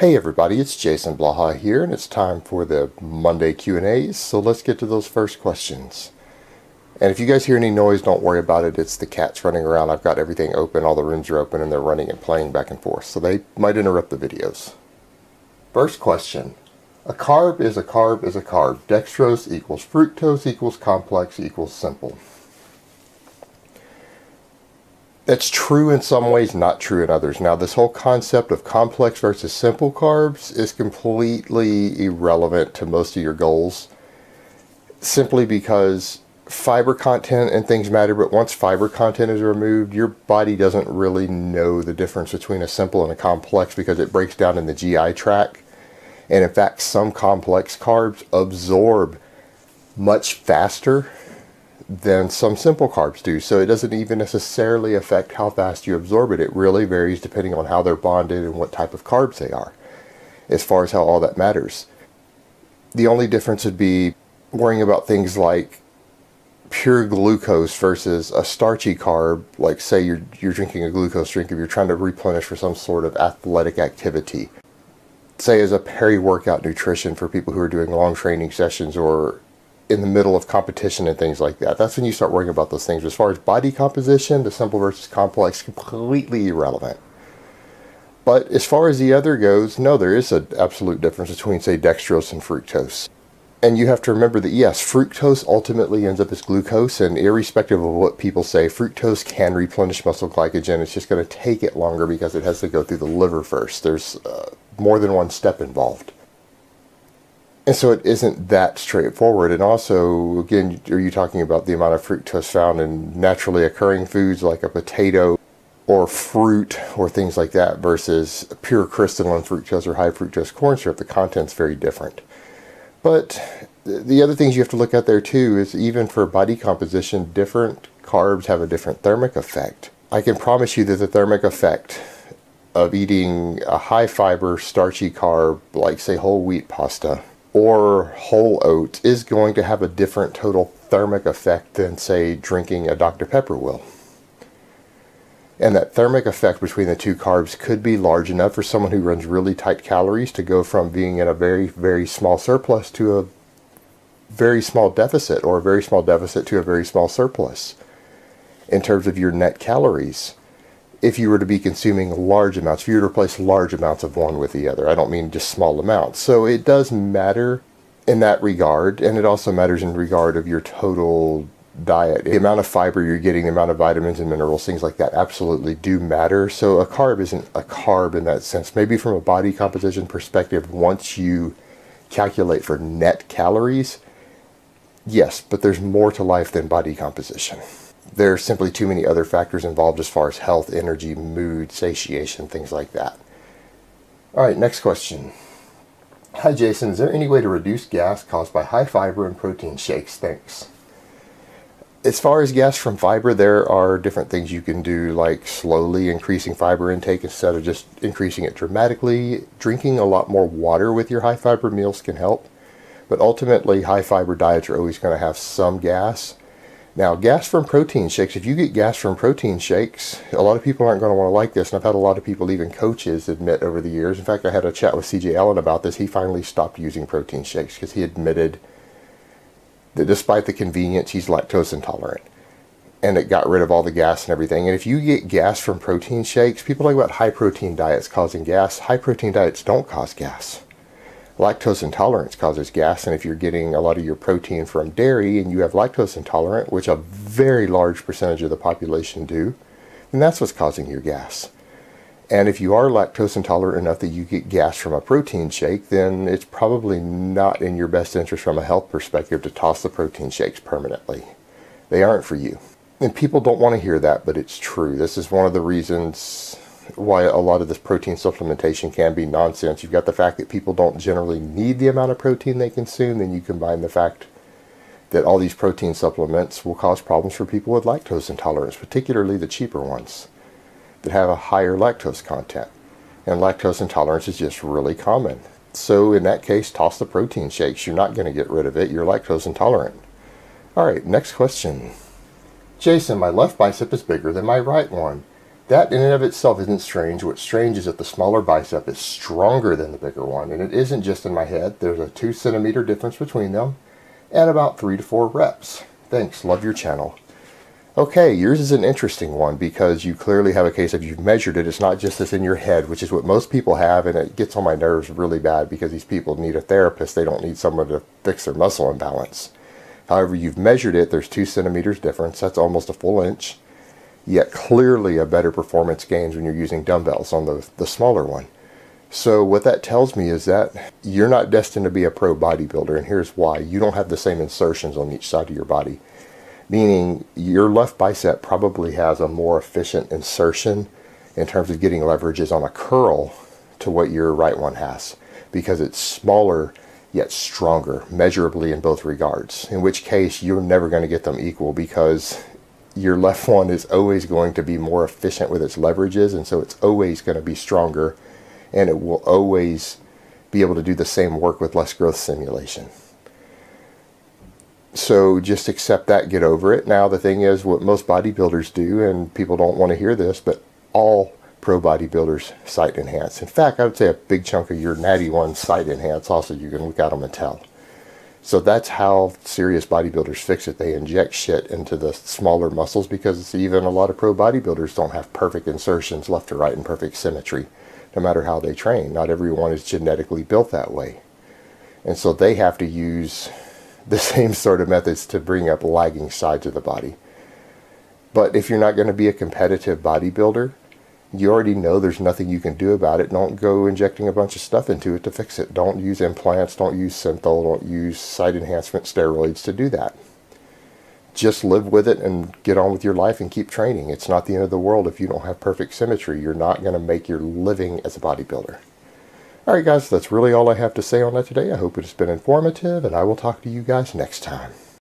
Hey everybody, it's Jason Blaha here, and it's time for the Monday Q&As, so let's get to those first questions. And if you guys hear any noise, don't worry about it. It's the cats running around. I've got everything open, all the rooms are open, and they're running and playing back and forth, so they might interrupt the videos. First question. A carb is a carb is a carb. Dextrose equals fructose equals complex equals simple. That's true in some ways, not true in others. Now, this whole concept of complex versus simple carbs is completely irrelevant to most of your goals, simply because fiber content and things matter, but once fiber content is removed, your body doesn't really know the difference between a simple and a complex because it breaks down in the GI tract. And in fact, some complex carbs absorb much faster than some simple carbs do. So it doesn't even necessarily affect how fast you absorb it. It really varies depending on how they're bonded and what type of carbs they are, as far as how all that matters. The only difference would be worrying about things like pure glucose versus a starchy carb, like say you're drinking a glucose drink if you're trying to replenish for some sort of athletic activity. Say as a peri-workout nutrition for people who are doing long training sessions or in the middle of competition and things like that. That's when you start worrying about those things. As far as body composition, the simple versus complex, completely irrelevant. But as far as the other goes, no, there is an absolute difference between, say, dextrose and fructose. And you have to remember that, yes, fructose ultimately ends up as glucose, and irrespective of what people say, fructose can replenish muscle glycogen. It's just going to take it longer because it has to go through the liver first. There's more than one step involved. And so it isn't that straightforward. And also, again, are you talking about the amount of fructose found in naturally occurring foods like a potato or fruit or things like that versus pure crystalline fructose or high fructose corn syrup? The content's very different. But the other things you have to look at there too is even for body composition, different carbs have a different thermic effect. I can promise you that the thermic effect of eating a high fiber starchy carb like say whole wheat pasta or whole oats is going to have a different total thermic effect than, say, drinking a Dr. Pepper will. And that thermic effect between the two carbs could be large enough for someone who runs really tight calories to go from being in a very, very small surplus to a very small deficit, or a very small deficit to a very small surplus in terms of your net calories. If you were to be consuming large amounts, if you were to replace large amounts of one with the other. I don't mean just small amounts. So it does matter in that regard, and it also matters in regard of your total diet. The amount of fiber you're getting, the amount of vitamins and minerals, things like that absolutely do matter. So a carb isn't a carb in that sense. Maybe from a body composition perspective, once you calculate for net calories, yes, but there's more to life than body composition. There are simply too many other factors involved as far as health, energy, mood, satiation, things like that. All right, next question. Hi Jason, is there any way to reduce gas caused by high fiber and protein shakes? Thanks. As far as gas from fiber, there are different things you can do, like slowly increasing fiber intake instead of just increasing it dramatically. Drinking a lot more water with your high fiber meals can help, but ultimately high fiber diets are always going to have some gas. Now, gas from protein shakes, if you get gas from protein shakes, a lot of people aren't going to want to like this, and I've had a lot of people, even coaches, admit over the years. In fact, I had a chat with CJ Allen about this. He finally stopped using protein shakes because he admitted that despite the convenience, he's lactose intolerant. And it got rid of all the gas and everything. And if you get gas from protein shakes, people talk about high protein diets causing gas. High protein diets don't cause gas. Lactose intolerance causes gas, and if you're getting a lot of your protein from dairy and you have lactose intolerant, which a very large percentage of the population do, then that's what's causing your gas. And if you are lactose intolerant enough that you get gas from a protein shake, then it's probably not in your best interest from a health perspective to toss the protein shakes permanently. They aren't for you. And people don't want to hear that, but it's true. This is one of the reasons why a lot of this protein supplementation can be nonsense. You've got the fact that people don't generally need the amount of protein they consume, then you combine the fact that all these protein supplements will cause problems for people with lactose intolerance, particularly the cheaper ones that have a higher lactose content. And lactose intolerance is just really common. So in that case, toss the protein shakes. You're not going to get rid of it. You're lactose intolerant. All right, next question. Jason, my left bicep is bigger than my right one. That in and of itself isn't strange. What's strange is that the smaller bicep is stronger than the bigger one, and it isn't just in my head. There's a 2 centimeter difference between them, and about 3 to 4 reps. Thanks, love your channel. Okay, yours is an interesting one because you clearly have a case of you've measured it. It's not just this in your head, which is what most people have, and it gets on my nerves really bad because these people need a therapist. They don't need someone to fix their muscle imbalance. However, you've measured it. There's 2 centimeters difference. That's almost a full inch. Yet clearly a better performance gains when you're using dumbbells on the smaller one. So what that tells me is that you're not destined to be a pro bodybuilder, and here's why. You don't have the same insertions on each side of your body. Meaning your left bicep probably has a more efficient insertion in terms of getting leverages on a curl to what your right one has, because it's smaller yet stronger measurably in both regards, in which case you're never going to get them equal because your left one is always going to be more efficient with its leverages, and so it's always going to be stronger, and it will always be able to do the same work with less growth stimulation. So just accept that, get over it. Now the thing is, what most bodybuilders do, and people don't want to hear this, but all pro bodybuilders site enhance. In fact, I would say a big chunk of your natty ones site enhance also. You can look at them and tell. So that's how serious bodybuilders fix it. They inject shit into the smaller muscles, because even a lot of pro bodybuilders don't have perfect insertions left to right and perfect symmetry, no matter how they train. Not everyone is genetically built that way. And so they have to use the same sort of methods to bring up lagging sides of the body. But if you're not going to be a competitive bodybuilder, you already know there's nothing you can do about it. Don't go injecting a bunch of stuff into it to fix it. Don't use implants, don't use synthol, don't use site enhancement steroids to do that. Just live with it and get on with your life and keep training. It's not the end of the world if you don't have perfect symmetry. You're not going to make your living as a bodybuilder. Alright guys, that's really all I have to say on that today. I hope it has been informative, and I will talk to you guys next time.